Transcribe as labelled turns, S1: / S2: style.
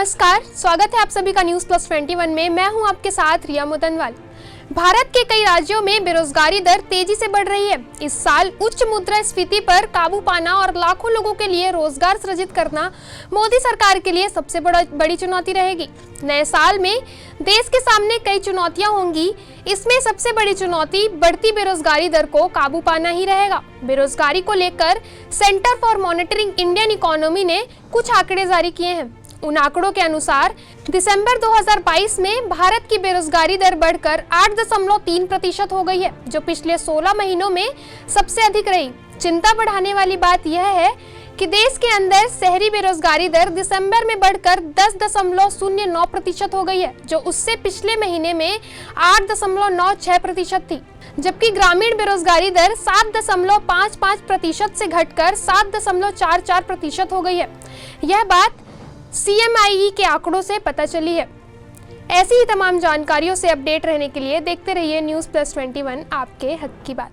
S1: नमस्कार, स्वागत है आप सभी का न्यूज प्लस 21 में। मैं हूं आपके साथ रिया मुदनवाल। भारत के कई राज्यों में बेरोजगारी दर तेजी से बढ़ रही है। इस साल उच्च मुद्रास्फीति पर काबू पाना और लाखों लोगों के लिए रोजगार सृजित करना मोदी सरकार के लिए सबसे बड़ी चुनौती रहेगी। नए साल में देश के सामने कई चुनौतियां होंगी। इसमें सबसे बड़ी चुनौती बढ़ती बेरोजगारी दर को काबू पाना ही रहेगा। बेरोजगारी को लेकर centre for monitoring Indian economy ने कुछ आंकड़े जारी किए हैं। उन आंकड़ों के अनुसार दिसंबर 2022 में भारत की बेरोजगारी दर बढ़कर 8.3% हो गई है, जो पिछले 16 महीनों में सबसे अधिक रही। चिंता बढ़ाने वाली बात यह है कि देश के अंदर शहरी बेरोजगारी दर दिसंबर में बढ़कर 10.09% हो गई है, जो उससे पिछले महीने में 8.96% थी। जबकि ग्रामीण बेरोजगारी दर 7.55% से घटकर 7.44% हो गई है। यह बात CMIE के आंकड़ों से पता चली है। ऐसी ही तमाम जानकारियों से अपडेट रहने के लिए देखते रहिए न्यूज़ प्लस 21, आपके हक की बात।